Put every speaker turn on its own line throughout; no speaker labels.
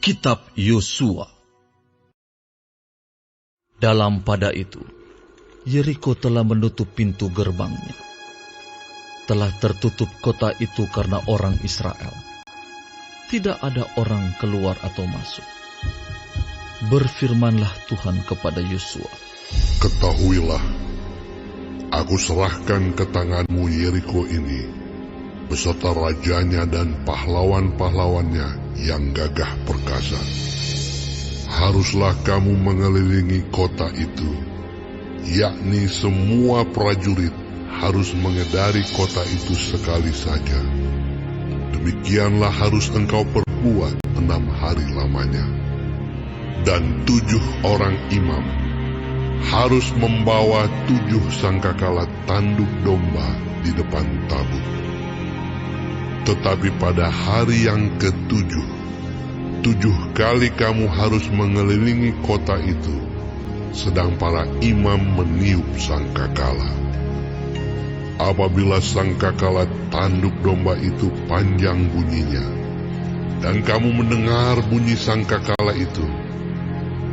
Kitab Yosua. Dalam pada itu, Yeriko telah menutup pintu gerbangnya. Telah tertutup kota itu karena orang Israel. Tidak ada orang keluar atau masuk. Berfirmanlah Tuhan kepada Yosua,
Ketahuilah, aku serahkan ke tanganmu Yeriko ini, beserta rajanya dan pahlawan-pahlawannya yang gagah perkasa. Haruslah kamu mengelilingi kota itu, yakni semua prajurit harus mengedari kota itu sekali saja. Demikianlah harus engkau perbuat 6 hari lamanya. Dan 7 orang imam harus membawa 7 sangkakala tanduk domba di depan tabut. Tetapi pada hari yang ke-7, 7 kali kamu harus mengelilingi kota itu, sedang para imam meniup sangkakala. Apabila sangkakala tanduk domba itu panjang bunyinya, dan kamu mendengar bunyi sangkakala itu,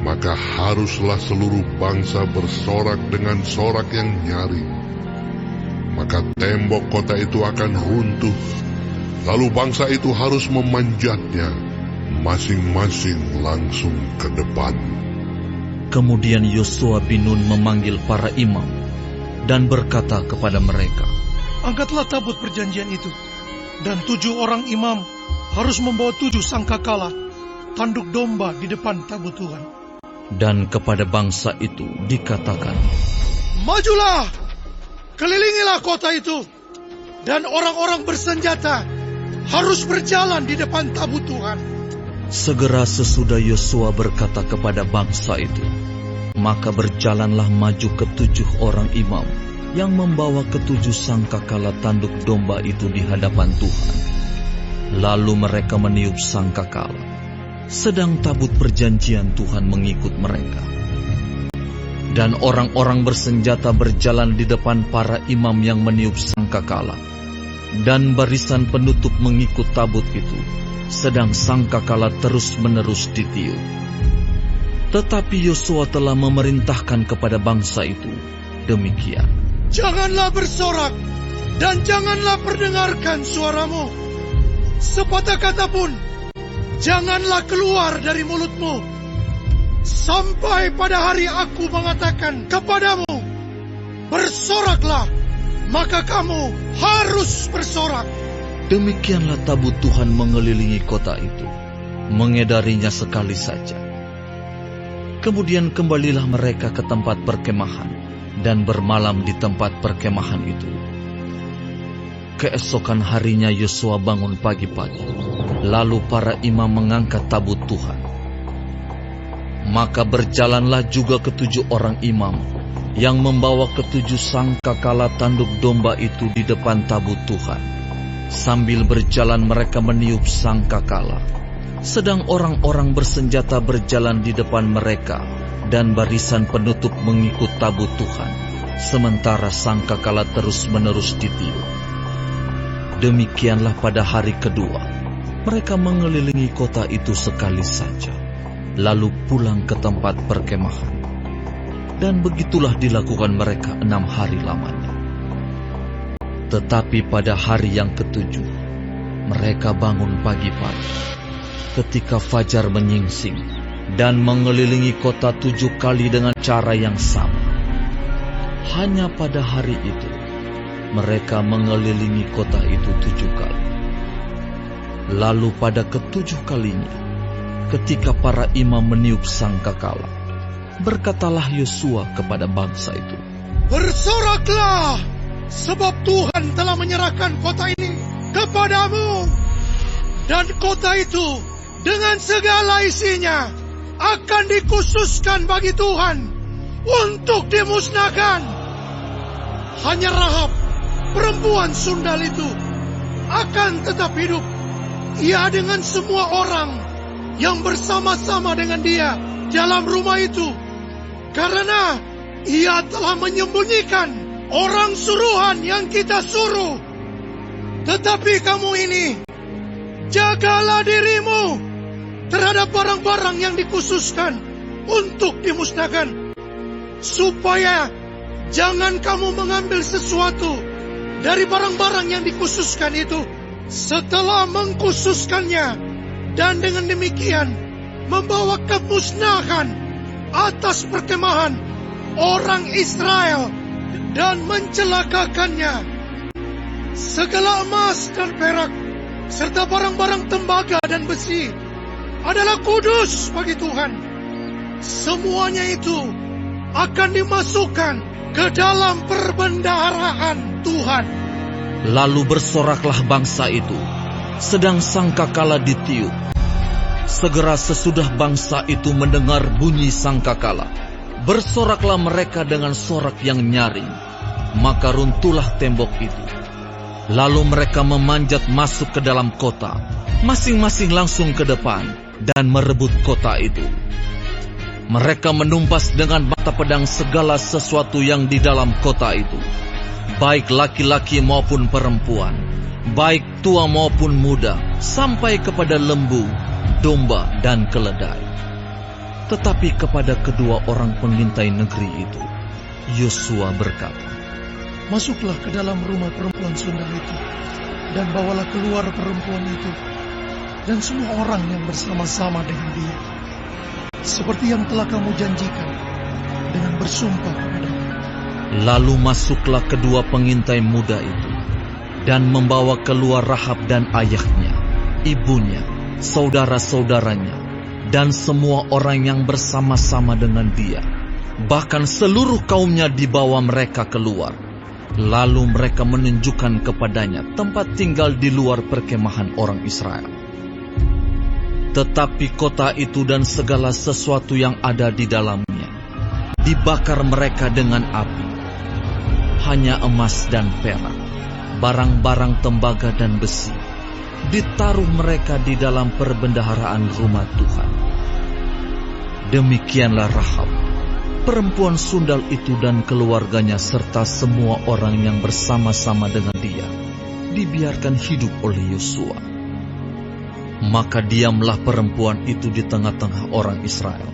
maka haruslah seluruh bangsa bersorak dengan sorak yang nyaring. Maka tembok kota itu akan runtuh, lalu bangsa itu harus memanjatnya, masing-masing langsung ke depan.
Kemudian Yosua bin Nun memanggil para imam dan berkata kepada mereka,
Angkatlah tabut perjanjian itu, dan 7 orang imam harus membawa 7 sangkakala tanduk domba di depan tabut Tuhan.
Dan kepada bangsa itu dikatakan,
Majulah, kelilingilah kota itu, dan orang-orang bersenjata harus berjalan di depan tabut Tuhan.
Segera sesudah Yosua berkata kepada bangsa itu, maka berjalanlah maju ke-7 orang imam yang membawa ke-7 sangkakala tanduk domba itu di hadapan Tuhan. Lalu mereka meniup sangkakala, sedang tabut perjanjian Tuhan mengikut mereka. Dan orang-orang bersenjata berjalan di depan para imam yang meniup sangkakala, dan barisan penutup mengikut tabut itu, sedang sangkakala terus-menerus ditiup. Tetapi Yosua telah memerintahkan kepada bangsa itu demikian,
Janganlah bersorak, dan janganlah perdengarkan suaramu. Sepatah kata pun janganlah keluar dari mulutmu, sampai pada hari aku mengatakan kepadamu, bersoraklah, maka kamu harus bersorak.
Demikianlah tabut Tuhan mengelilingi kota itu, mengedarinya sekali saja. Kemudian kembalilah mereka ke tempat perkemahan, dan bermalam di tempat perkemahan itu. Keesokan harinya Yosua bangun pagi-pagi, lalu para imam mengangkat tabut Tuhan. Maka berjalanlah juga ke-7 orang imam yang membawa ke-7 sangkakala tanduk domba itu di depan tabut Tuhan. Sambil berjalan mereka meniup sangkakala, sedang orang-orang bersenjata berjalan di depan mereka, dan barisan penutup mengikut tabut Tuhan, sementara sangkakala terus-menerus ditiup. Demikianlah pada hari kedua, mereka mengelilingi kota itu sekali saja, lalu pulang ke tempat perkemahan. Dan begitulah dilakukan mereka 6 hari lamanya. Tetapi pada hari yang ke-7, mereka bangun pagi-pagi, ketika fajar menyingsing, dan mengelilingi kota 7 kali dengan cara yang sama. Hanya pada hari itu, mereka mengelilingi kota itu 7 kali. Lalu pada ke-7 kalinya, ketika para imam meniup sangkakala, berkatalah Yosua kepada bangsa itu,
Bersoraklah, sebab Tuhan telah menyerahkan kota ini kepadamu, dan kota itu dengan segala isinya akan dikhususkan bagi Tuhan untuk dimusnahkan. Hanya Rahab, perempuan sundal itu, akan tetap hidup, ia dengan semua orang yang bersama-sama dengan dia dalam rumah itu, karena ia telah menyembunyikan orang suruhan yang kita suruh. Tetapi kamu ini, jagalah dirimu, terhadap barang-barang yang dikhususkan untuk dimusnahkan, supaya jangan kamu mengambil sesuatu dari barang-barang yang dikhususkan itu setelah mengkhususkannya, dan dengan demikian membawa kemusnahan atas perkemahan orang Israel dan mencelakakannya. Segala emas dan perak serta barang-barang tembaga dan besi adalah kudus bagi Tuhan. Semuanya itu akan dimasukkan ke dalam perbendaharaan Tuhan.
Lalu bersoraklah bangsa itu, sedang sangkakala ditiup. Segera sesudah bangsa itu mendengar bunyi sangkakala, bersoraklah mereka dengan sorak yang nyaring, maka runtuhlah tembok itu. Lalu mereka memanjat masuk ke dalam kota, masing-masing langsung ke depan, dan merebut kota itu. Mereka menumpas dengan mata pedang segala sesuatu yang di dalam kota itu, baik laki-laki maupun perempuan, baik tua maupun muda, sampai kepada lembu, domba, dan keledai. Tetapi kepada kedua orang pengintai negeri itu, Yosua berkata,
Masuklah ke dalam rumah perempuan sundal itu, dan bawalah keluar perempuan itu, dan semua orang yang bersama-sama dengan dia, seperti yang telah kamu janjikan dengan bersumpah kepada-Mu.
Lalu masuklah kedua pengintai muda itu, dan membawa keluar Rahab dan ayahnya, ibunya, saudara-saudaranya, dan semua orang yang bersama-sama dengan dia. Bahkan seluruh kaumnya dibawa mereka keluar. Lalu mereka menunjukkan kepadanya tempat tinggal di luar perkemahan orang Israel. Tetapi kota itu dan segala sesuatu yang ada di dalamnya dibakar mereka dengan api. Hanya emas dan perak, barang-barang tembaga dan besi, ditaruh mereka di dalam perbendaharaan rumah Tuhan. Demikianlah Rahab, perempuan sundal itu dan keluarganya serta semua orang yang bersama-sama dengan dia dibiarkan hidup oleh Yosua. Maka diamlah perempuan itu di tengah-tengah orang Israel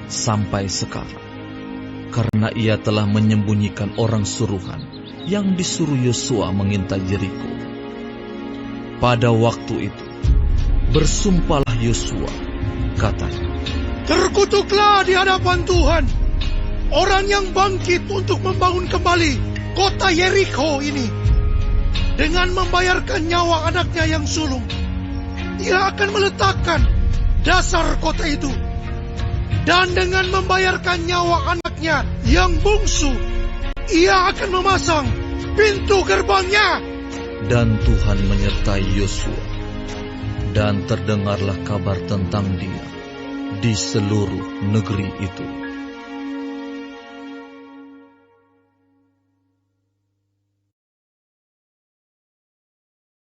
sampai sekarang, karena ia telah menyembunyikan orang suruhan yang disuruh Yosua mengintai Yeriko. Pada waktu itu bersumpahlah Yosua, katanya,
Terkutuklah di hadapan Tuhan orang yang bangkit untuk membangun kembali kota Yeriko ini dengan membayarkan nyawa anaknya yang sulung. Ia akan meletakkan dasar kota itu, dan dengan membayarkan nyawa anaknya yang bungsu, ia akan memasang pintu gerbangnya.
Dan Tuhan menyertai Yosua, dan terdengarlah kabar tentang dia di seluruh negeri itu.